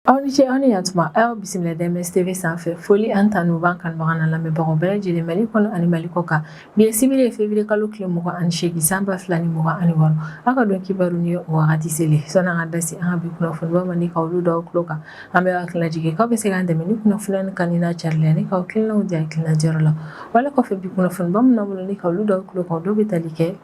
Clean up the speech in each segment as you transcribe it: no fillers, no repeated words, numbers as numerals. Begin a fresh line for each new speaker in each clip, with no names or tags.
Aw ni ce aw ni yantuma aw bisimila DMS TV sanfɛ foli an tanu b'an kanubagaw n'a lamɛnbagaw bɛɛ lajɛlen Mali kɔnɔ ani Mali kɔ kan bi ye sibiri ye février kalo tile 28 san 2026 aw ka dɔn kibaru ni o wagati selen sɔnni an ka da se an ka bi kunnafoniba ma ni ka olu d'aw tulo kan an bɛ hakilila jigin k'aw bɛ se k'an dɛmɛ ni kunnafoniya ni kanina carilen ni k'aw kilinaw di hakilina jɛyɔrɔ la wala kɔfɛ bi kunnafoniba min b'an bolo ni ka olu d'aw tulo kan dɔw bɛ tali kɛ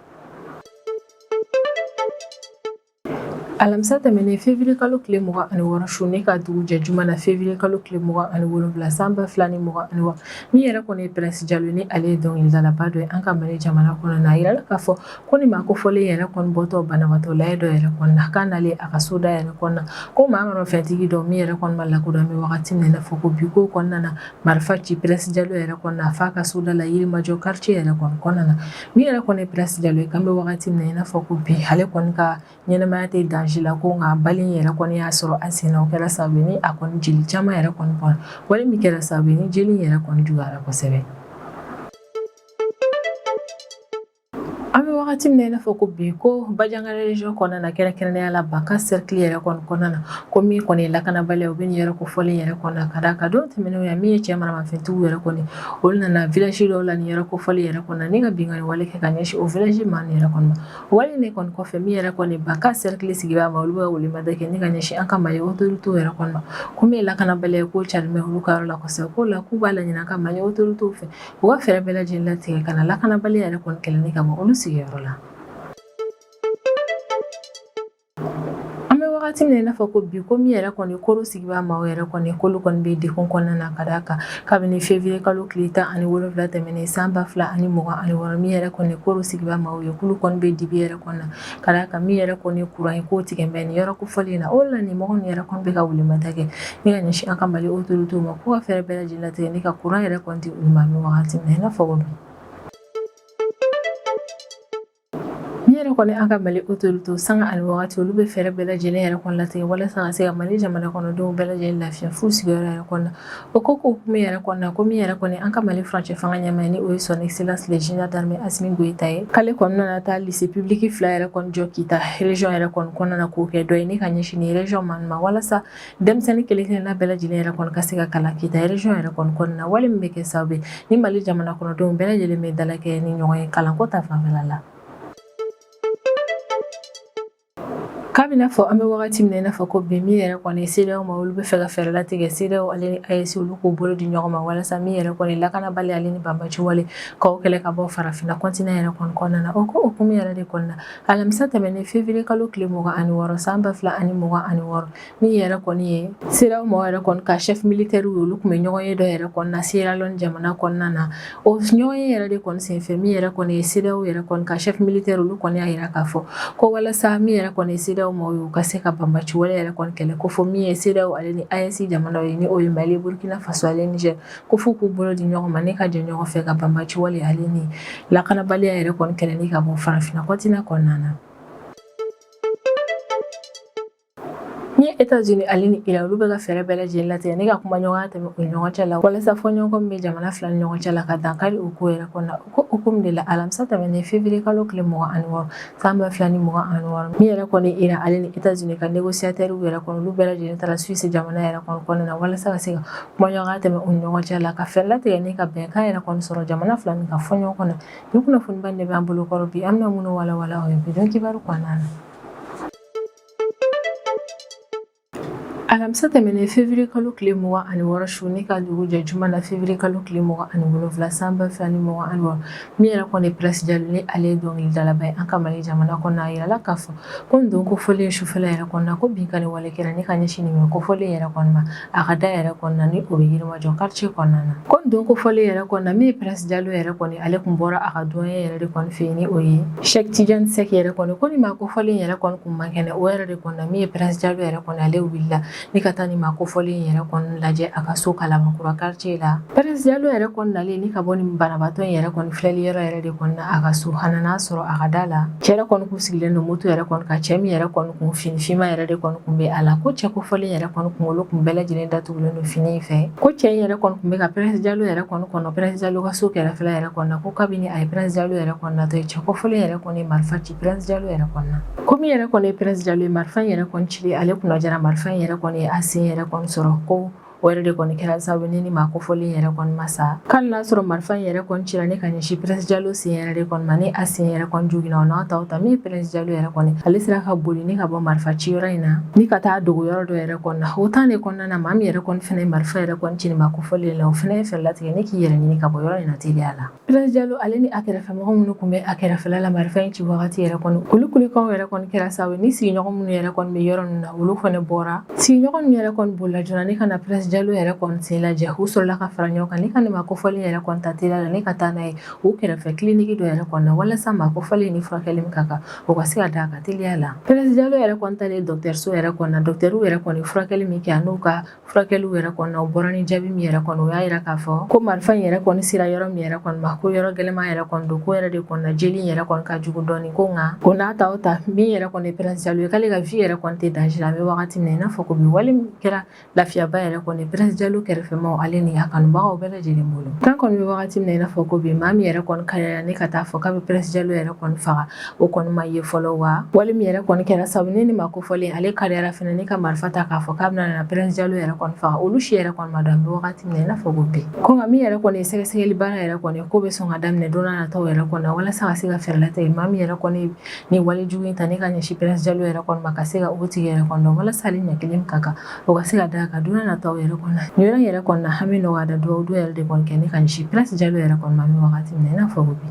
alamisa tɛmɛnen février kalo tile 26 su ne ka dugu jɛ juma na février kalo tile 27 san 2026 min yɛrɛ kɔni ye Prince Jalo ni ale ye dɔnkilidalaba dɔ ye an ka Mali jamana kɔnɔ na a yirala k'a fɔ ko ni maa kofɔlen yɛrɛ kɔni bɔtɔ banabaatɔ layɛ dɔ yɛrɛ kɔni na k'a nalen a ka so da yɛrɛ kɔni na ko maa ŋɔnɔ fɛntigi dɔ min yɛrɛ kɔni ma lakodɔn bɛ wagati min na fɔ ko bi ko kɔnɔna na marifa ci Prince Jalo yɛrɛ kɔni na f'a ka so da la Yirimajɔ quartier yɛrɛ kɔni kɔnɔna na min yɛrɛ kɔni ye Prince Jalo ye k'an bɛ wagati min na i n'a fɔ ko bi ale kɔni ka ɲɛnamaya tɛ danger la ko nka balen yɛrɛ kɔni y'a sɔrɔ a senna o kɛra sababu ye ni a kɔni jeli caman yɛrɛ kɔni bɔra wale min kɛra sababu ye ni jeli yɛrɛ kɔni juguyara kosɛbɛ. An bɛ wagati min na i n'a fɔ ko bi ko Bajangara région kɔnɔna na kɛrɛnkɛrɛnnenya la Baka cercle yɛrɛ kɔni kɔnɔna na ko min kɔni ye lakanabaliya u bɛ nin yɛrɛ kofɔlen yɛrɛ kɔnɔna ka d'a kan don tɛmɛnenw ya min ye cɛ maramafɛntigiw yɛrɛ kɔni olu nana village dɔw la nin yɛrɛ kofɔlen yɛrɛ kɔnɔna ni ka binkani wale kɛ ka ɲɛsin o village maa nin yɛrɛ kɔni ma o wale ne kɔni kɔfɛ min yɛrɛ kɔni Baka cercle sigibaa ma olu bɛ ka welemada kɛ ni ka ɲɛsin an ka Mali autorités yɛrɛ kɔni ma ko min ye lakanabaliya ko carilen bɛ olu ka yɔrɔ la kosɛbɛ ko la k'u b'a laɲini an ka Mali autorités fɛ u ka fɛɛrɛ bɛɛ lajɛlen latigɛ ka na lakanabaliya yɛrɛ kɔni kɛlɛli ka bɔ olu sigiyɔrɔ la. Wagati min na i n'a fɔ ko bi ko min yɛrɛ kɔni koro sigibaa maaw yɛrɛ kɔni k'olu kɔni bɛ degun kɔnɔna na ka d'a kan kabini février kalo tile 17 tɛmɛnen san 2026 min yɛrɛ kɔni koro sigibaa maaw ye k'olu kɔni bɛ dibi yɛrɛ kɔnɔna na ka d'a kan min yɛrɛ kɔni courant ye k'o tigɛ bɛn nin yɔrɔ kofɔlen na o la nin mɔgɔ nin yɛrɛ kɔni bɛ ka welemada kɛ ni ka ɲɛsin an ka Mali autorités ma k'u ka fɛɛrɛ bɛɛ lajɛlen latigɛ ni ka courant yɛrɛ kɔni di olu ma nin wagati min na i n'a fɔ ko bi. Yɛrɛ kɔni an ka Mali autorités sanga ani wagati olu bɛ fɛɛrɛ bɛɛ lajɛlen yɛrɛ kɔni latigɛ walasa ka se ka Mali jamana kɔnɔdenw bɛɛ lajɛlen lafiya f'u sigiyɔrɔ yɛrɛ kɔnɔna o ko hukumu yɛrɛ kɔnɔna ko min yɛrɛ kɔni an ka Mali furancɛ fanga ɲɛmaa ni o ye son excellence le général d'armée Assimi Goïta ye k'ale kɔni nana taa lycée public 2 yɛrɛ kɔni jɔ Kita région yɛrɛ kɔni kɔnɔna na k'o kɛ dɔ ye ni ka ɲɛsin nin région ma walasa denmisɛnnin kelen-kelenna bɛɛ lajɛlen yɛrɛ kɔni ka se ka kalan Kita région yɛrɛ kɔni kɔnɔna na wale min bɛ kɛ sababu ye ni Mali jamana kɔnɔdenw bɛɛ lajɛlen bɛ dalakɛ ni ɲɔgɔn ye kalanko ta fanfɛla la. K'a bɛ n'a fɔ an bɛ wagati min na i n'a fɔ ko bi min yɛrɛ kɔni CEDEAO ma olu bɛ fɛ ka fɛɛrɛ latigɛ CEDEAO ale ni AES olu k'u bolo di ɲɔgɔn ma walasa min yɛrɛ kɔni lakanabali ale ni banbaci wale k'aw kɛlɛ ka bɔ farafinna continent yɛrɛ kɔni kɔnɔna na o ko hukumu yɛrɛ de kɔnɔna alamisa tɛmɛnen février kalo tile 26 san 2026 min yɛrɛ kɔni ye CEDEAO ma yɛrɛ kɔni ka chef militaire olu tun bɛ ɲɔgɔn ye dɔ yɛrɛ kɔnɔna Sierra Leone jamana kɔnɔna na o ɲɔgɔn ye yɛrɛ de kɔni senfɛ min yɛrɛ kɔni ye CEDEAO yɛrɛ kɔni ka chef militaire olu kɔni y'a yira k'a fɔ ko walasa min yɛrɛ kɔni CEDEAO ma u ka se ka banbaci wale yɛrɛ kɔni kɛlɛ ko fɔ min ye CEDEAO ale ni AES jamanaw ye ni o ye Mali Burkina Faso ale Niger ko f'u k'u bolo di ɲɔgɔn ma ne ka jɛ ɲɔgɔn fɛ ka banbaci wale ale ni lakanabaliya yɛrɛ kɔni kɛlɛli ka bɔ farafinna continent kɔnɔna na. Ni États-Unis ale ni Iran olu bɛ ka fɛɛrɛ bɛɛ lajɛlen latigɛ ne ka kuma ɲɔgɔnya tɛmɛ o ɲɔgɔn cɛ la walasa fɔɲɔgɔnkɔ min bɛ jamana fila ni ɲɔgɔn cɛ la ka dankari o ko yɛrɛ kɔnɔna ko hukumu de la alamisa tɛmɛnen février kalo tile 26 san 2026 min yɛrɛ kɔni Iran ale ni États-Unis ka négociateur yɛrɛ kɔni olu bɛɛ lajɛlen taara Suisse jamana yɛrɛ kɔni kɔnɔna na walasa ka se ka kuma ɲɔgɔnya tɛmɛ o ɲɔgɔn cɛ la ka fɛɛrɛ latigɛ ni ka bɛnkan yɛrɛ kɔni sɔrɔ jamana fila ni ka fɔɲɔgɔnkɔ kɔnɔ ni kunnafoniba de b'an bolo kɔrɔ bi an bɛna minnu walawala o ye bidon kibaru kɔnɔna na. Alamisa tɛmɛnen février kalo tile 26 su ne ka dugu jɛ juma na février kalo tile 27 san 2026 min yɛrɛ kɔni Prince Jalo ni ale ye dɔnkilidalaba ye an ka Mali jamana kɔnɔna a yirala k'a fɔ ko nin don kofɔlen sufɛla yɛrɛ kɔnɔna ko binkani wale kɛra ni ka ɲɛsin nin kofɔlen yɛrɛ kɔnɔna ma a ka da yɛrɛ kɔnɔna ni o bɛ Yirimajɔ quartier kɔnɔna na ko nin don kofɔlen yɛrɛ kɔnɔna min ye Prince Jalo yɛrɛ kɔni ale tun bɔra a ka doyen yɛrɛ de kɔni fɛ yen ni o ye Cheikh Tidiane Seck yɛrɛ kɔni ko nin ma kofɔlen yɛrɛ kɔni kun man kɛnɛ o yɛrɛ de kɔnɔna min ye Prince Jalo yɛrɛ kɔni ale wulila ni ka taa ni maa kofɔlen yɛrɛ kɔni lajɛ a ka so Kalabankura quartier la Prince Jalo yɛrɛ kɔni nalen ni ka bɔ ni banabaatɔ in yɛrɛ kɔni filɛli yɔrɔ yɛrɛ de kɔni na a ka so a nan'a sɔrɔ a ka da la cɛ yɛrɛ kɔni kun sigilen don moto yɛrɛ kɔni ka cɛ min yɛrɛ kɔni kun fini finma yɛrɛ de kɔni kun bɛ a la ko cɛ kofɔlen yɛrɛ kɔni kunkolo kun bɛɛ lajɛlen datugulen don fini in fɛ ko cɛ in yɛrɛ kɔni kun bɛ ka Prince Jalo yɛrɛ kɔni kɔnɔ Prince Jalo ka so kɛrɛfɛla yɛrɛ kɔni na ko kabini a ye Prince Jalo yɛrɛ kɔni natɔ ye cɛ kofɔlen yɛrɛ kɔni marifa ci Prince Jalo yɛrɛ kɔni na ko min yɛrɛ kɔni ye Prince Jalo ye marifa in yɛrɛ kɔni cili ale kunna jara marifa in yɛrɛ kɔni kɔni a sen yɛrɛ kɔni sɔrɔ ko o yɛrɛ de kɔni kɛra sababu ni ma kofɔli yɛrɛ kɔni ma sa k'ali n'a sɔrɔ marifa in yɛrɛ kɔni cira ni ka ɲɛsin Prince Jalo sen yɛrɛ de kɔni ma ni a sen yɛrɛ kɔni joginna o n'a ta min Prince Jalo yɛrɛ kɔni ale sera ka boli ni ka bɔ marifa ci yɔrɔ in na ni ka taa dogo yɔrɔ dɔ yɛrɛ kɔni na o temps de kɔnɔna na maa min yɛrɛ kɔni fɛnɛ marifa yɛrɛ kɔni ci ni ma kofɔli la o fɛnɛ ye fɛrɛ latigɛ ni k'i yɛrɛ ɲini ka bɔ yɔrɔ in na teliya la Prince Jalo ale ni a kɛrɛfɛmɔgɔ minnu kun bɛ a kɛrɛfɛla la marifa in ci wagati yɛrɛ kɔni olu kulikanw yɛrɛ kɔni kɛra sababu ni sigiɲɔgɔn minnu yɛrɛ kɔni bɛ yɔrɔ ninnu na olu fɛnɛ bɔra sigiɲɔgɔn ninnu yɛrɛ kɔni bolila joona ni ka na Prince Jalo yɛrɛ kɔni sen lajɛ u sɔrɔla ka fara ɲɔgɔn kan ni ka nin ma kofɔli yɛrɛ kɔni ta teliya la ni ka taa n'a ye u kɛrɛfɛ kiliniki dɔ yɛrɛ kɔni na walasa ma kofɔli ni furakɛli min ka kan o ka se ka d'a kan teliya la Prince Jalo yɛrɛ kɔni talen dɔgɔtɔrɔso yɛrɛ kɔni na dɔgɔtɛriw yɛrɛ kɔni furakɛli min kɛ n'u ka furakɛliw yɛrɛ kɔni na u bɔra ni jaabi min yɛrɛ kɔni o y'a yira k'a fɔ ko marifa in yɛrɛ kɔni sera yɔrɔ min yɛrɛ kɔni ma ko yɔrɔ gɛlɛman yɛrɛ kɔni don ko yɛrɛ de kɔni na jeli in yɛrɛ kɔni ka jugu dɔɔni ko nka o n'a ta o ta min yɛrɛ kɔni ye Prince Jalo ye k'ale ka vie yɛrɛ kɔni tɛ danger la an bɛ wagati min na i n'a fɔ ko bi wale min kɛra lafiyaba yɛrɛ kɔni Prince Jalo kɛrɛfɛmaw ale ni a kanubagaw bɛɛ lajɛlen bolo kan kɔni bɛ wagati min na i n'a fɔ ko bi maa min yɛrɛ kɔni kayara ne ka taa fɔ k'a bɛ Prince Jalo yɛrɛ kɔni faga o kɔni ma ye fɔlɔ wa wale min yɛrɛ kɔni kɛra sababu ni ma kofɔlen ale kariyara fɛnɛ ne ka marifa ta k'a fɔ k'a bɛna na Prince Jalo yɛrɛ kɔni faga olu si yɛrɛ kɔni ma dɔn an bɛ wagati min na i n'a fɔ ko bi ko nka min yɛrɛ kɔni ye sɛgɛsɛgɛli baara yɛrɛ kɔni ko bɛ sɔn ka daminɛ don n'a nataw yɛrɛ kɔni na walasa ka se ka fɛɛrɛ latigɛ maa min yɛrɛ kɔni ni wale jugu in ta ne ka ɲɛsin Prince Jalo yɛrɛ kɔni ma ka se ka o tigi yɛrɛ kɔni dɔn walasa ale ɲɛ kelen ka kan o ka se ka d'a kan don n'a nataw yɛrɛ kɔni na nin yɔrɔ in yɛrɛ kɔni na an bɛ nɔgɔya da duwawu yɛrɛ de kɔni kɛ ne ka ɲɛsin Prince Jalo yɛrɛ kɔni ma an bɛ wagati min na i n'a fɔ ko bi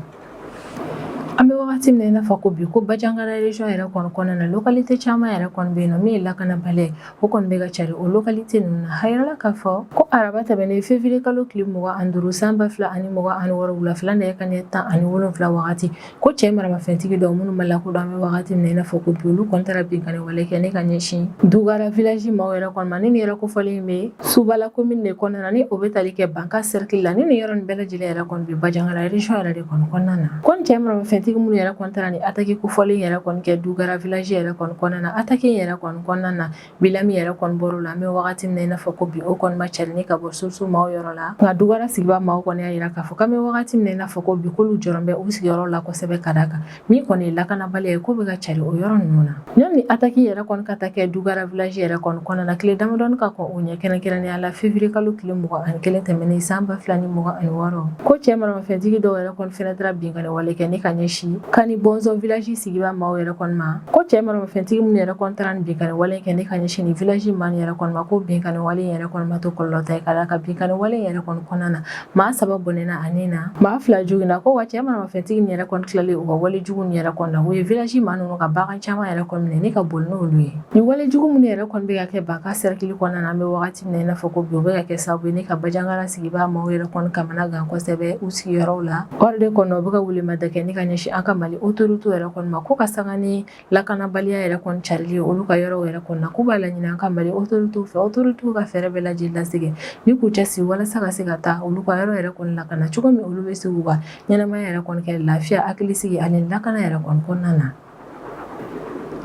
an bɛ wagati min na i n'a fɔ ko bi ko Bajangara région yɛrɛ kɔni kɔnɔna na localité caman yɛrɛ kɔni bɛ yen nɔ min ye lakanabaliya ye o kɔni bɛ ka cari o localité ninnu na a yirala k'a fɔ ko araba tɛmɛnen février kalo tile 25 san 2026 wulafɛla nɛgɛ kanɲɛ 17 wagati ko cɛ maramafɛntigi dɔw minnu ma lakodɔn an bɛ wagati min na i n'a fɔ ko bi olu kɔni taara binkani wale kɛ ne ka ɲɛsin Dugara village maaw yɛrɛ kɔni ma ni nin yɛrɛ kofɔlen in bɛ Subala commune de kɔnɔna na ni o bɛ tali kɛ Banka cercle la ni nin yɔrɔ nin bɛɛ lajɛlen yɛrɛ kɔni bɛ Bajangara région yɛrɛ de kɔni kɔnɔna na ko ni cɛ maramafɛntigi minnu yɛrɛ kɔni taara ni attaque kofɔlen yɛrɛ kɔni kɛ Dugara village yɛrɛ kɔni kɔnɔna na attaque yɛrɛ kɔni kɔnɔna na bilami yɛrɛ kɔni bɔr'o la an bɛ wagati min na i n'a fɔ ko bi o kɔni ma cari ni ka bɔ source maaw yɔrɔ la nka Dugara sigibaa maaw kɔni y'a yira k'a fɔ k'an bɛ wagati min na i n'a fɔ ko bi k'olu jɔrɔn bɛ u sigiyɔrɔ la kosɛbɛ ka d'a kan min kɔni ye lakanabaliya ye ko bɛ ka cari o yɔrɔ ninnu na yanni attaque yɛrɛ kɔni ka taa kɛ Dugara village yɛrɛ kɔni kɔnɔna na tile damadɔni ka kɔn o ɲɛ kɛrɛnkɛrɛnnenya la février kalo tile 21 tɛmɛnen san 2026 ko cɛ maramafɛntigi dɔw yɛrɛ kɔni fɛnɛ taara binkani wale kɛ ne ka ɲɛsin Kani Bonzo village sigibaa maaw yɛrɛ kɔni ma ko cɛ maramafɛntigi minnu yɛrɛ kɔni taara ni binkani wale kɛ ne ka ɲɛsin ni village maa yɛrɛ kɔni ma ko binkani wale yɛrɛ kɔni ma to kɔlɔlɔ ta ye ka d'a kan binkani wale yɛrɛ kɔni kɔnɔna na maa 3 bɔnɛna ani na maa 2 joginna ko wa cɛ maramafɛntigi nin yɛrɛ kɔni tilalen u ka wale jugu nin yɛrɛ kɔni na u ye village maa ninnu ka bagan caman yɛrɛ kɔni minɛ ni ka boli n'olu ye ni wale jugu minnu yɛrɛ kɔni bɛ ka kɛ Banka cercle kɔnɔna na an bɛ wagati min na i n'a fɔ ko bi o bɛ ka kɛ sababu ye ne ka Bajangara sigibaa maaw yɛrɛ kɔni kamana gan kosɛbɛ u sigiyɔrɔw la o de kɔnɔ u bɛ ka welemada kɛ ne ka ɲɛsin an ka Mali autorité yɛrɛ kɔni ma ko ka sanga ni lakanabaliya yɛrɛ kɔni carili ye olu ka yɔrɔw yɛrɛ kɔni na k'u b'a laɲini an ka Mali autorité fɛ autorité ka fɛɛrɛ bɛɛ lajɛlen lasegin ni k'u cɛsiri walasa ka se ka taa olu ka yɔrɔ yɛrɛ kɔni lakana cogo min olu bɛ se k'u ka ɲɛnamaya yɛrɛ kɔni kɛ lafiya hakilisigi ani lakana yɛrɛ kɔni kɔnɔna na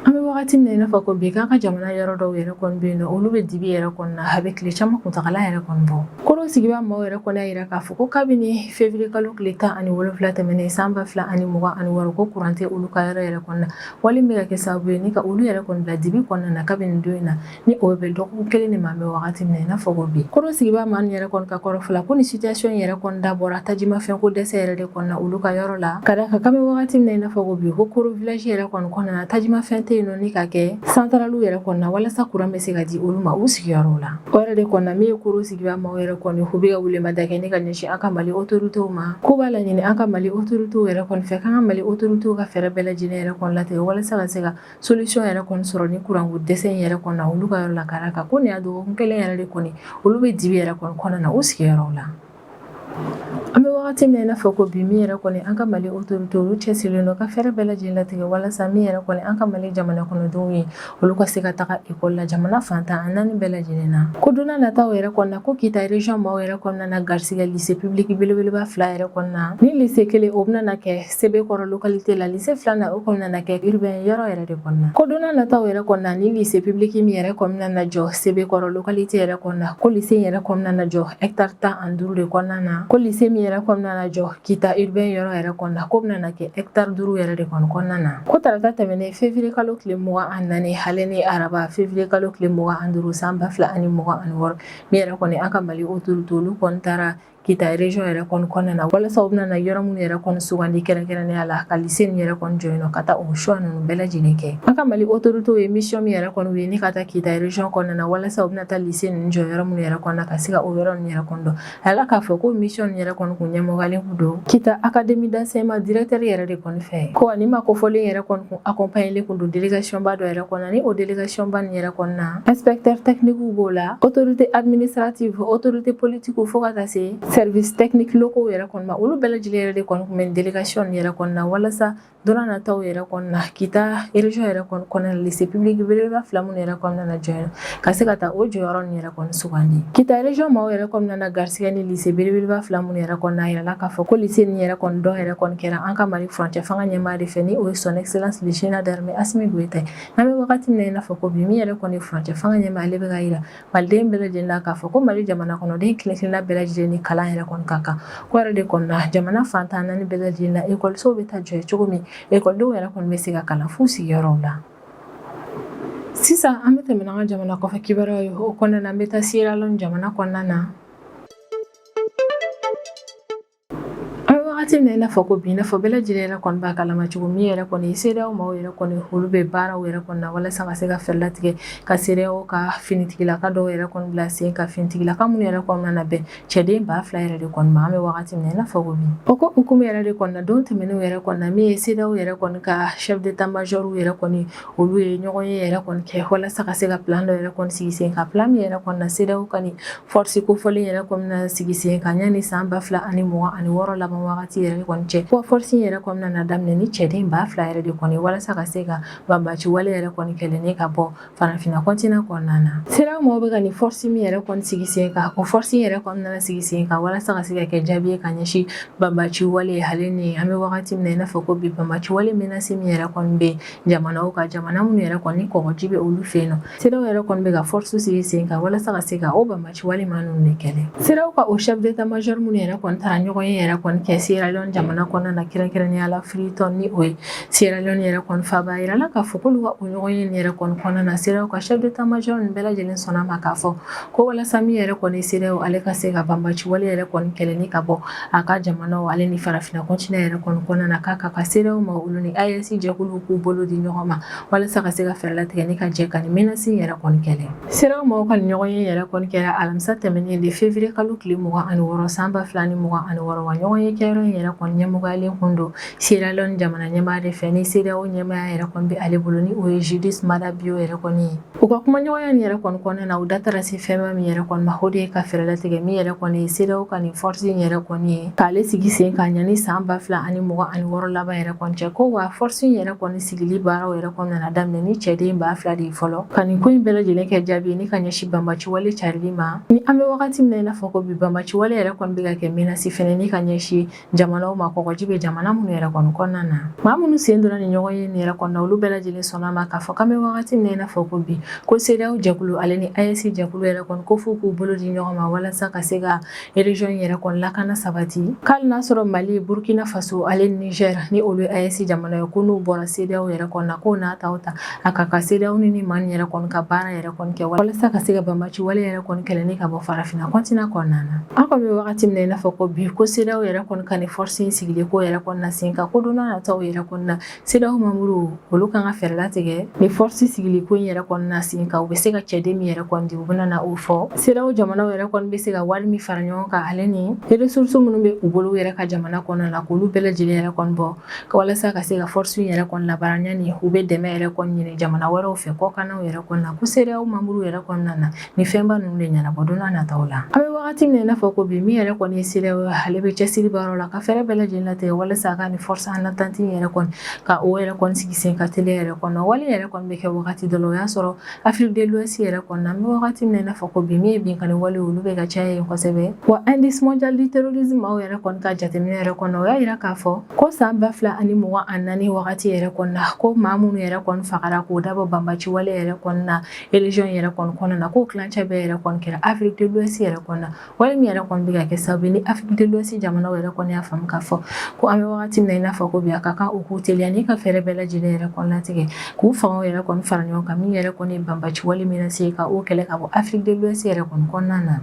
an bɛ wagati min na i n'a fɔ ko bi k'an ka jamana yɔrɔ dɔw yɛrɛ kɔni bɛ yen nɔ olu bɛ dibi yɛrɛ kɔni na a bɛ tile caman kuntagala yɛrɛ kɔni bɔ koro sigibaa maaw yɛrɛ kɔni y'a yira k'a fɔ ko kabini février kalo tile 17 tɛmɛnen san 2026 ko courant tɛ olu ka yɔrɔ yɛrɛ kɔni na wali min bɛ ka kɛ sababu ye ni ka olu yɛrɛ kɔni bila dibi kɔnɔna na kabini don in na ni o bɛ dɔgɔkun kelen de ma an bɛ wagati min na i n'a fɔ ko bi koro sigibaa maa yɛrɛ kɔni ka kɔrɔfɔla ko ni situation yɛrɛ kɔni dabɔra tajimafɛn ko dɛsɛ yɛrɛ de kɔni na olu ka yɔrɔ la ka d'a kan kabini wagati min na i n'a fɔ ko bi ko koro village yɛrɛ kɔni kɔnɔna na tajimafɛn tɛ yen nɔ ni ka kɛ centrale yɛrɛ kɔni na walasa courant bɛ se ka di olu ma u sigiyɔrɔw la o yɛrɛ de kɔni na min ye koro sigibaa maaw yɛrɛ kɔni u bɛ ka welemada kɛ ne ka ɲɛsin an ka Mali autorité ma ko b'a laɲini an ka Mali autorité yɛrɛ kɔni fɛ k'an ka Mali autorité ka fɛɛrɛ bɛɛ lajɛlen yɛrɛ kɔni latigɛ walasa ka se ka solution yɛrɛ kɔni sɔrɔ ni courant ko dɛsɛ in yɛrɛ kɔni na olu ka yɔrɔ la ka d'a kan ko nin y'a dɔgɔkun kelen yɛrɛ de kɔni olu bɛ dibi yɛrɛ kɔni kɔnɔna na u sigiyɔrɔw la an bɛ wagati min na i n'a fɔ ko bi min yɛrɛ kɔni an ka Mali autorité olu cɛsirilen don ka fɛɛrɛ bɛɛ lajɛlen latigɛ walasa min yɛrɛ kɔni an ka Mali jamana kɔnɔdenw ye olu ka se ka taga école la jamana fantan a 4 bɛɛ lajɛlen na ko don n'a nataw yɛrɛ kɔni na ko Kita région maaw yɛrɛ kɔnɔna na garisigɛ lycée public belebeleba 2 yɛrɛ kɔnɔna na ni lycée kelen o bɛna na kɛ Sebekɔrɔ localité la lycée 2 o kɔni na kɛ urbain yɔrɔ yɛrɛ de kɔnɔna na ko don n'a nataw yɛrɛ kɔni na ni lycée public min yɛrɛ kɔnɔna na jɔ Sebekɔrɔ localité yɛrɛ kɔnɔna ko lycée yɛrɛ kɔnɔna na jɔ hectare 15 de kɔnɔna na ko lycée min yɛrɛ kɔnɔna na jɔ kita urbain yɔrɔ yɛrɛ kɔnɔna ko bɛna kɛ hectare 5 yɛrɛ de kɔnɔna na. Ko tarata tɛmɛnen février kalo tile 24 hali ni araba février kalo tile 25 san 2026 min yɛrɛ kɔni an ka Mali autorité olu kɔni taara kita région yɛrɛ kɔnɔna na walasa u bɛna yɔrɔ minnu yɛrɛ kɔni sugandi kɛrɛnkɛrɛnnenya la ka lycée yɛrɛ kɔni jɔ yen nɔ ka taa o choix ninnu bɛɛ lajɛlen kɛ. An ka Mali autorité ye mission min yɛrɛ kɔni ye ni ka taa kita région kɔnɔna na walasa u bɛna taa lycée ninnu jɔ yɔrɔ minnu yɛrɛ kɔnɔna ka se ka o yɔrɔ ninnu yɛrɛ kɔni dɔn. A yɛlɛ k'a fɔ ko mission yɛrɛ kɔni kun ɲɛmɔgɔlen kun don kita académie d'enseignement directeur yɛrɛ de kɔni fɛ. Ko ani ma kofɔlen yɛrɛ kɔni kun accompagner kun don délégation ba dɔ yɛrɛ kɔnɔna ni o délégation ba nin yɛrɛ kɔnɔna inspecteur technique b'o la autorité administrative autorité politique fo ka taa se service technique locaux yɛrɛ kɔnɔna olu bɛɛ lajɛlen yɛrɛ de kɔni kun bɛ délégation yɛrɛ kɔnɔna walasa donna nataw yɛrɛ kɔnɔna kita région yɛrɛ kɔnɔna lycée public belebeleba 2 minnu yɛrɛ kɔnɔna na jɔ ka se ka taa o jɔyɔrɔ ninnu yɛrɛ kɔni sugandi. Kita région maaw yɛrɛ kɔnɔna na garisigɛ ni lycée belebeleba 2 minnu yɛrɛ kɔnɔna a yirala k'a fɔ ko lycée nin yɛrɛ kɔni dɔ yɛrɛ kɔni kɛra an ka Mali furancɛ fanga ɲɛmaa de fɛ ni o ye son excellence le général d'armée Assimi Goïta n'an bɛ wagati min na i n'a fɔ ko bi min yɛrɛ kɔni furancɛ fanga ɲɛmaa ale bɛ ka yira maliden bɛɛ lajɛlen la k'a fɔ ko Mali jamana kɔnɔden kelen-kelenna bɛɛ lajɛlen ni kalan yɛrɛ kɔni ka kan ko yɛrɛ de kɔnɔna jamana fantan naani bɛɛ lajɛlen na écolesow bɛ taa jɔ cogo min écoledenw yɛrɛ kɔni bɛ se ka kalan f'u sigiyɔrɔw la. Sisan an bɛ tɛmɛ an ka jamana kɔfɛ kibaruyaw ye o kɔnɔna na an bɛ taa Sierra Leone jamana kɔnɔna na. Wagati min na i n'a fɔ ko bi i n'a fɔ bɛɛ lajɛlen yɛrɛ kɔni b'a kalama cogo min yɛrɛ kɔni CEDEAO maaw yɛrɛ kɔni olu bɛ baaraw yɛrɛ kɔni na walasa ka se ka fɛɛrɛ latigɛ ka CEDEAO ka finitigilaka dɔw yɛrɛ kɔni bila sen ka finitigilaka minnu yɛrɛ kɔnɔna na bɛn cɛden 2000 yɛrɛ de kɔni ma an bɛ wagati min na i n'a fɔ ko bi o ko hukumu yɛrɛ de kɔni na don tɛmɛnenw yɛrɛ kɔni na min ye CEDEAO yɛrɛ kɔni ka chef d'état major yɛrɛ kɔni olu ye ɲɔgɔn ye yɛrɛ kɔni kɛ walasa ka se ka plan dɔ yɛrɛ kɔni sigi sen ka plan min yɛrɛ kɔni na CEDEAO ka ni force kofɔlen yɛrɛ kɔni na sigi sen ka ɲani san 2026 laban wagati yɛrɛ kɔni cɛ wa force yɛrɛ kɔnɔna na daminɛ ni cɛden 2000 yɛrɛ de kɔni walasa ka se ka banbaci wale yɛrɛ kɔni kɛlɛnin ka bɔ farafina continent kɔnɔna na. CEDEAO maaw bɛ ka ni force min yɛrɛ kɔni sigi sen kan o force yɛrɛ kɔnɔna sigi sen kan walasa ka se ka kɛ jaabi ye ka ɲɛsin banbaci wale hali ni an bɛ wagati min na i n'a fɔ ko bi banbaci wale menace min yɛrɛ kɔni bɛ jamanaw ka jamana minnu yɛrɛ kɔni kɔgɔji bɛ olu fɛ yen nɔ CEDEAO yɛrɛ kɔni bɛ ka force sigi sen kan walasa ka se ka o banbaci wale ma ninnu de kɛlɛ. CEDEAO ka o chef d'état major minnu yɛrɛ kɔni taara ɲɔgɔn ye yɛrɛ kɔni kɛ Sierra Leone jamana kɔnɔna na kɛrɛnkɛrɛnnenya la Freetown ni o ye Sierra Leone yɛrɛ kɔni faba yirala k'a fɔ k'olu ka o ɲɔgɔn ye nin yɛrɛ kɔni kɔnɔna na CEDEAO ka chef d'état major nin bɛɛ lajɛlen sɔnna ma k'a fɔ ko walasa min yɛrɛ kɔni CEDEAO ale ka se ka banbaci wale yɛrɛ kɔni kɛlɛni ka bɔ a ka jamanaw ale ni farafina continent yɛrɛ kɔni kɔnɔna na k'a ka CEDEAO ma olu ni AES jɛkulu k'u bolo di ɲɔgɔn ma walasa ka se ka fɛɛrɛ latigɛ ni ka jɛ ka ni menace yɛrɛ kɔni kɛlɛ. CEDEAO maaw ka ni ɲɔgɔn ye yɛrɛ kɔni kɛra alamisa tɛmɛnen de février kalo tile 26 san 2026 wa ɲɔgɔn ye kɛyɔrɔ in yɛrɛ kɔni ɲɛmɔgɔyalen kun don Sierra Leone jamana ɲɛmaa de fɛ ni CEDEAO ɲɛmaaya yɛrɛ kɔni bɛ ale bolo ni o ye Judith Mada Bio yɛrɛ kɔni ye. U ka kuma ɲɔgɔnya nin yɛrɛ kɔni kɔnɔna na u da taara se fɛn min yɛrɛ kɔni ma o de ye ka fɛɛrɛ latigɛ min yɛrɛ kɔni ye CEDEAO ka nin force in yɛrɛ kɔni ye k'ale sigi sen ka ɲani san 2026 laban yɛrɛ kɔni cɛ ko wa force in yɛrɛ kɔni sigili baaraw yɛrɛ kɔni nana daminɛ ni cɛden 2000 de ye fɔlɔ ka nin ko in bɛɛ lajɛlen kɛ jaabi ye ni ka ɲɛsin banbaci wale carili ma ni an bɛ wagati min na i n'a fɔ ko bi banbaci wale yɛrɛ kɔni bɛ ka kɛ menace fɛnɛ ni ka ɲɛsin jamanaw ma kɔgɔji bɛ jamana minnu yɛrɛ kɔni kɔnɔna na maa minnu sen donna ni ɲɔgɔn ye nin yɛrɛ kɔnɔna olu bɛɛ lajɛlen sɔnna ma k'a fɔ k'an bɛ wagati min na i n'a fɔ ko bi ko CEDEAO jɛkulu ale ni AES jɛkulu yɛrɛ kɔni ko f'u k'u bolo di ɲɔgɔn ma walasa ka se ka région yɛrɛ kɔni lakana sabati k'ali n'a sɔrɔ Mali Burkina Faso ale ni Niger ni olu ye AES jamana ye ko n'u bɔra CEDEAO yɛrɛ kɔnɔna ko n'a ta o ta a ka kan CEDEAO ni maa nin yɛrɛ kɔni ka baara yɛrɛ kɔni kɛ walasa ka se ka banbaci wale yɛrɛ kɔni kɛlɛni ka bɔ farafina continent kɔnɔna na an kɔni bɛ wagati min na i n'a fɔ ko bi ko CEDEAO yɛrɛ kɔni ka ni force in sigilen ko yɛrɛ kɔni na sen kan ko don n'a nataw yɛrɛ kɔni na CEDEAO membre olu kan ka fɛɛrɛ latigɛ ni force sigili ko in yɛrɛ kɔni na sen kan u bɛ se ka cɛden min yɛrɛ kɔni di u bɛna na o fɔ CEDEAO jamanaw yɛrɛ kɔni bɛ se ka wari min fara ɲɔgɔn kan ale ni ressources minnu bɛ u bolo yɛrɛ ka jamana kɔnɔna la k'olu bɛɛ lajɛlen yɛrɛ kɔni bɔ walasa ka se ka force in yɛrɛ kɔni labaara ɲani u bɛ dɛmɛ yɛrɛ kɔni ɲini jamana wɛrɛw fɛ kɔkannaw yɛrɛ kɔni na ko CEDEAO membre yɛrɛ kɔnɔna na ni fɛnba ninnu de ɲɛnabɔ don n'a nataw la an bɛ wagati min na i n'a fɔ ko bi min yɛrɛ kɔni ye CEDEAO ale bɛ cɛsiri baaraw la ka fɛrɛ bɛɛ lajɛlen latigɛ walasa ka ni force en attente yɛrɛ kɔni ka o yɛrɛ kɔni sigi sen ka teliya yɛrɛ kɔnɔ wale yɛrɛ kɔni bɛ kɛ wagati dɔ la o y'a sɔrɔ Afrique de l'Ouest yɛrɛ kɔnɔna an bɛ wagati min na i n'a fɔ ko bi min ye binkani wale olu bɛ ka caya yen kosɛbɛ wa indice mondial du terrorisme aw yɛrɛ kɔni ka jateminɛ yɛrɛ kɔnɔ o y'a yira k'a fɔ ko san 2024 wagati yɛrɛ kɔnɔna ko maa minnu yɛrɛ kɔni fagara k'o dabɔ banbaci wale yɛrɛ kɔnɔna région yɛrɛ kɔnɔna ko kilancɛ bɛɛ yɛrɛ kɔni kɛra Afrique de l'Ouest yɛrɛ kɔnɔna wale min yɛrɛ kɔni bɛ ka kɛ sababu ni Afrique de l'Ouest jamanaw yɛrɛ kɔni y'a faamu k'a fɔ ko an bɛ wagati min na i n'a fɔ ko bi a ka kan u k'u teliya ni ka fɛɛrɛ bɛɛ lajɛlen yɛrɛ kɔni latigɛ k'u fangaw yɛrɛ kɔni fara ɲɔgɔn kan min yɛrɛ kɔni ye banbaci wale min na se ka o kɛlɛ ka bɔ Afrique de l'Ouest yɛrɛ kɔni kɔnɔna na.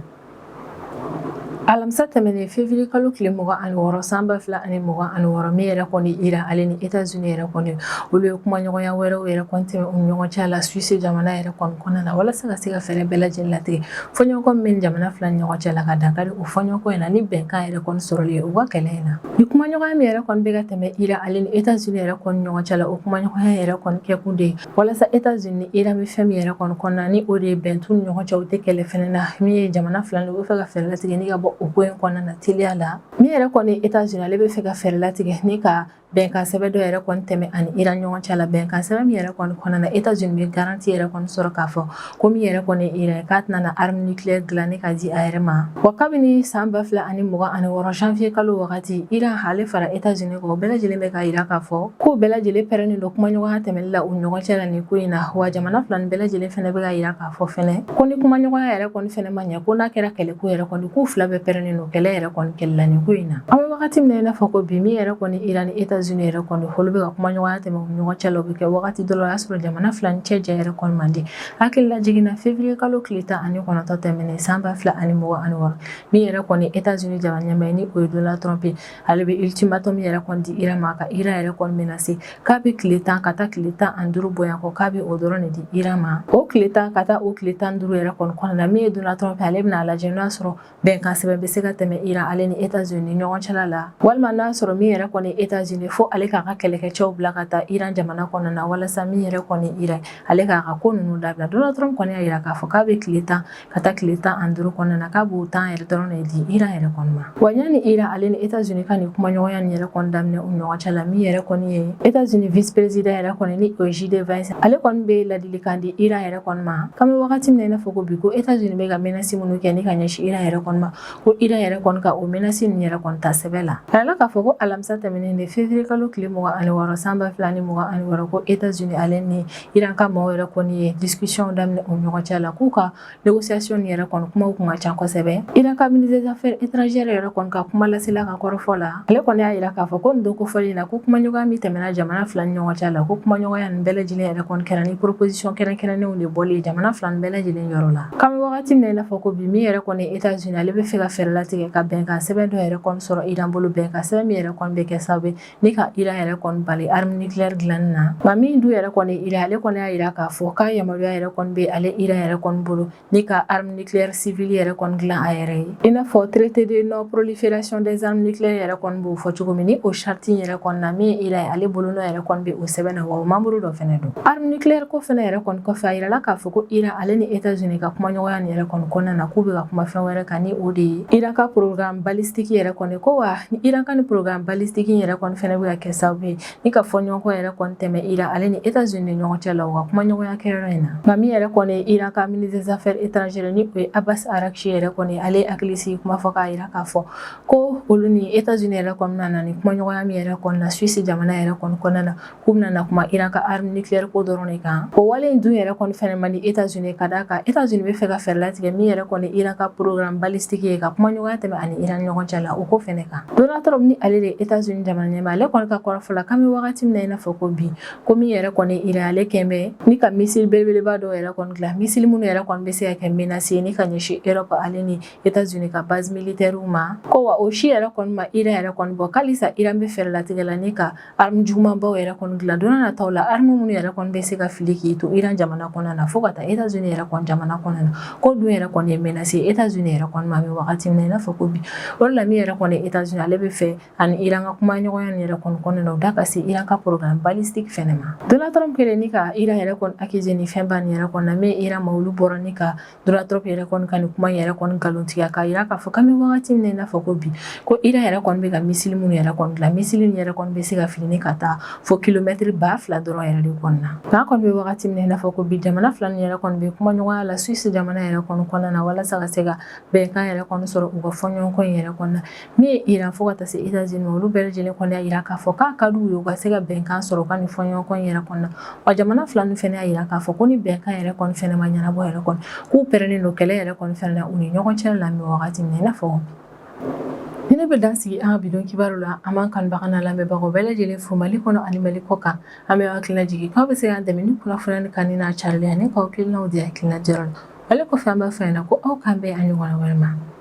Alamisa tɛmɛnen février kalo tile 26 san 2026 min yɛrɛ kɔni Iran ale ni États-Unis yɛrɛ kɔni olu ye kumaɲɔgɔnya wɛrɛw yɛrɛ kɔni tɛmɛ u ni ɲɔgɔn cɛ la Suisse jamana yɛrɛ kɔni kɔnɔna na walasa ka se ka fɛɛrɛ bɛɛ lajɛlen latigɛ fɔɲɔgɔnkɔ min bɛ jamana fila ni ɲɔgɔn cɛ la ka dankari o fɔɲɔgɔnkɔ in na ni bɛnkan yɛrɛ kɔni sɔrɔli ye u ka kɛlɛ in na ni kumaɲɔgɔnya min yɛrɛ kɔni bɛ ka tɛmɛ Iran ale ni États-Unis yɛrɛ kɔni ɲɔgɔn cɛ la o kumaɲɔgɔnya yɛrɛ kɔni kɛkun de ye walasa États-Unis ni Iran bɛ fɛn min yɛrɛ kɔni kɔnɔna ni o de ye bɛn t'u ni ɲɔgɔn cɛ u tɛ kɛlɛ fɛnɛ na min ye jamana fila ni u bɛ fɛ ka fɛɛrɛ latigɛ ni ka bɔ o ko in kɔnɔna na teliya la min yɛrɛ kɔni États-Unis ale bɛ fɛ ka fɛɛrɛ latigɛ ni ka bɛnkan sɛbɛn dɔ yɛrɛ kɔni tɛmɛ ani Iran ɲɔgɔn cɛ la bɛnkan sɛbɛn min yɛrɛ kɔni kɔnɔna na États-Unis bɛ garanti yɛrɛ kɔni sɔrɔ k'a fɔ ko min yɛrɛ kɔni Iran k'a tɛna na arme nucléaire dilanni ka di a yɛrɛ ma wa kabini san 2026 janvier kalo wagati Iran ale fara États-Unis kan o bɛɛ lajɛlen bɛ ka yira k'a fɔ k'o bɛɛ lajɛlen pɛrɛnnen don kumaɲɔgɔnya tɛmɛli la u ɲɔgɔn cɛ la nin ko in na wa jamana fila ni bɛɛ lajɛlen fɛnɛ bɛ ka yira k'a fɔ fɛnɛ ko ni kumaɲɔgɔnya yɛrɛ kɔni fɛnɛ ma ɲɛ ko n'a kɛra kɛlɛko yɛrɛ kɔni k'u fila bɛɛ pɛrɛnnen don kɛlɛ yɛrɛ kɔni kɛlɛla nin ko in na an bɛ wagati min na i n'a fɔ ko bi min yɛrɛ kɔni Iran ni États-Unis yɛrɛ kɔni olu bɛ ka kumaɲɔgɔnya tɛmɛ u ɲɔgɔn cɛ la o bɛ kɛ wagati dɔ la o y'a sɔrɔ jamana fila ni cɛ jɛ yɛrɛ kɔni man di hakili la jiginna février kalo tile 19 tɛmɛnen san 2026 min yɛrɛ kɔni États-Unis jamana ɲɛmaa ni o ye Donald Trump ale bɛ ultimatum yɛrɛ kɔni di Iran ma ka Iran yɛrɛ kɔni menacer k'a bɛ tile 10 ka taa tile 15 bonya kɔ k'a bɛ o dɔrɔn de di Iran ma o tile 10 ka taa o tile 15 yɛrɛ kɔni kɔnɔna na min ye Donald Trump ale bɛna a lajɛ n'a sɔrɔ bɛnkan sɛbɛn bɛ se ka tɛmɛ Iran ale ni États-Unis ni ɲɔgɔn cɛla la walima n'a sɔrɔ min yɛrɛ kɔni États-Unis fo ale k'a ka kɛlɛkɛcɛw bila ka taa Iran jamana kɔnɔna na walasa min yɛrɛ kɔni Iran ale k'a ka ko ninnu dabila Donald Trump kɔni y'a yira k'a fɔ k'a bɛ tile 10 ka taa tile 15 kɔnɔna na k'a b'o temps yɛrɛ dɔrɔn de di Iran yɛrɛ kɔni ma wa yanni Iran ale ni États-Unis ka nin kumaɲɔgɔnya nin yɛrɛ kɔni daminɛ u ɲɔgɔn cɛ la min yɛrɛ kɔni ye États-Unis vice président yɛrɛ kɔni ni o ye JD Vance ale kɔni bɛ ladilikan di Iran yɛrɛ kɔni ma k'an bɛ wagati min na i n'a fɔ ko bi ko États-Unis bɛ ka menace minnu kɛ ni ka ɲɛsin Iran yɛrɛ kɔni ma ko Iran yɛrɛ kɔni ka o menace ninnu yɛrɛ kɔni ta sɛbɛn la a yɛrɛ k'a fɔ ko alamisa tɛmɛnen de février kalo tile 26 san 2026 ko États-Unis ale ni Iran ka maaw yɛrɛ kɔni ye discussion daminɛ u ɲɔgɔn cɛ la k'u ka négociation yɛrɛ kɔni kumaw kun ka ca kosɛbɛ Iran ka ministre des affaires étrangères yɛrɛ kɔni ka kuma lasela ka kɔrɔfɔ la ale kɔni y'a yira k'a fɔ ko nin don kofɔli in na ko kumaɲɔgɔnya min tɛmɛna jamana fila ni ɲɔgɔn cɛ la ko kumaɲɔgɔnya nin bɛɛ lajɛlen yɛrɛ kɔni kɛra ni proposition kɛrɛnkɛrɛnnenw de bɔli jamana fila ni bɛɛ lajɛlen yɔrɔ la k'an bɛ wagati min na i n'a fɔ ko bi min yɛrɛ kɔni États-Unis ale bɛ fɛ ka fɛɛrɛ latigɛ ka bɛnkan sɛbɛn dɔ yɛrɛ kɔni sɔrɔ Iran bolo bɛnkan sɛbɛn min yɛrɛ kɔni bɛ kɛ sababu ni ka Iran yɛrɛ kɔni bali arme nucléaire dilanni na nka min dun yɛrɛ kɔni Iran ale kɔni y'a yira k'a fɔ k'a yamaruya yɛrɛ kɔni bɛ ale Iran yɛrɛ kɔni bolo ni ka arme nucléaire civile yɛrɛ kɔni dilan a yɛrɛ ye i n'a fɔ traité de non prolifération des armes nucléaires yɛrɛ kɔni b'o fɔ cogo min ni o charte yɛrɛ kɔni na min ye Iran ale bolo n'o yɛrɛ kɔni bɛ o sɛbɛn na wa o membre dɔ fɛnɛ don arme nucléaire ko fɛnɛ yɛrɛ kɔni kɔfɛ a yirala k'a fɔ ko Iran ale ni États-Unis ka kumaɲɔgɔnya nin yɛrɛ kɔni kɔnɔna na k'u bɛ ka kuma fɛn wɛrɛ kan ni o de ye Iran ka programme balistique yɛrɛ kɔni ko wa ni Iran ka ni programme balistique yɛrɛ kɔni fɛnɛ bɛ ka kɛ sababu ye ni ka fɔɲɔgɔnkɔ yɛrɛ kɔni tɛmɛ Iran ale ni États-Unis ni ɲɔgɔn cɛ la u ka kumaɲɔgɔnya kɛ yɔrɔ in na nka min yɛrɛ kɔni Iran ka ministre des affaires étrangères ni o ye Abbas Araghchi yɛrɛ kɔni ale hakili sigi kuma fɔ k'a yira k'a fɔ ko olu ni États-Unis yɛrɛ kɔni na ni kumaɲɔgɔnya min yɛrɛ kɔni na Suisse jamana yɛrɛ kɔni kɔnɔna na k'u bɛna na kuma Iran ka arme nucléaire ko dɔrɔn de kan o wale in dun yɛrɛ kɔni fɛnɛ man di États-Unis ka d'a kan États-Unis bɛ fɛ ka fɛɛrɛ latigɛ min yɛrɛ kɔni Iran ka programme balistique ye ka kumaɲɔgɔnya tɛmɛ ani Iran ɲɔgɔn cɛ la o ko fɛnɛ kan Donald Trump ni ale de États-Unis jamana ɲɛmaa ale kɔni ka kɔrɔfɔ la k'an bɛ wagati min na i n'a fɔ ko bi ko min yɛrɛ kɔni Iran ale kɛn bɛ ni ka missile belebeleba dɔw yɛrɛ kɔni dilan missile minnu yɛrɛ kɔni bɛ se ka kɛ menace ni ka ɲɛsin Europe ale ni États-Unis ka base militaire ma ko wa o si yɛrɛ kɔni ma Iran yɛrɛ kɔni bɔ k'alisa Iran bɛ fɛɛrɛ latigɛ la ni ka arme jugumanbaw yɛrɛ kɔni dilan don n'a nataw la arme minnu yɛrɛ kɔni bɛ se ka fili k'i to Iran jamana kɔnɔna na fo ka taa États-Unis yɛrɛ kɔni jamana kɔnɔna na ko dun yɛrɛ kɔni ye menace États-Unis yɛrɛ kɔni ma bɛ wagati min na i n'a fɔ ko bi o de la min yɛrɛ kɔni États-Unis ale bɛ fɛ ani Iran ka kumaɲɔgɔnya yɛrɛ yɛrɛ kɔnɔ na o da ka se Iran ka programme balistique fɛnɛ ma. Donald Trump kɛlen ni ka Iran yɛrɛ kɔni accusé ni fɛn ba nin yɛrɛ kɔnɔ na min Iran ma olu bɔra ni ka Donald Trump yɛrɛ kɔni ka nin kuma yɛrɛ kɔni nkalontigiya k'a yira k'a fɔ k'an bɛ wagati min na i n'a fɔ ko bi ko Iran yɛrɛ kɔni bɛ ka missile minnu yɛrɛ kɔni dilan missile yɛrɛ kɔni bɛ se ka fili ka taa fo kilomètre 2000 dɔrɔn yɛrɛ de kɔnɔ na. Nka kɔni bɛ wagati min na i n'a fɔ ko bi jamana fila nin yɛrɛ kɔni bɛ kuma ɲɔgɔnya la Suisse jamana yɛrɛ kɔni kɔnɔna na walasa ka se ka bɛnkan yɛrɛ kɔni sɔrɔ u ka fɔɲɔgɔnkɔ in yɛrɛ kɔnɔ na min ye Iran fo ka taa se États-Unis olu bɛɛ lajɛlen kɔni y'a yira k'a fɔ k'a ka d'u ye u ka se ka bɛnkan sɔrɔ u ka nin fɔɲɔgɔnkɔ in yɛrɛ kɔnɔ na wa jamana fila nin fɛnɛ y'a yira k'a fɔ ko ni bɛnkan yɛrɛ kɔni fɛnɛ ma ɲɛnabɔ yɛrɛ kɔni k'u pɛrɛnnen don kɛlɛ yɛrɛ kɔni fɛnɛ na u ni ɲɔgɔn cɛ la min wagati min na i n'a fɔ ni ne bɛ dan sigi an ka bidon kibaru la an b'an kanubaga n'a lamɛnbagaw bɛɛ lajɛlen fo Mali kɔnɔ ani Mali kɔ kan an bɛ hakilina jigin k'aw bɛ se k'an dɛmɛ ni kunnafoniya kan ni n'a carili ani k'aw hakilinaw di hakilina jara la wale kɔfɛ an b'a fɔ ɲɛna ko aw k'an bɛn a ɲɔgɔnna wɛrɛ ma.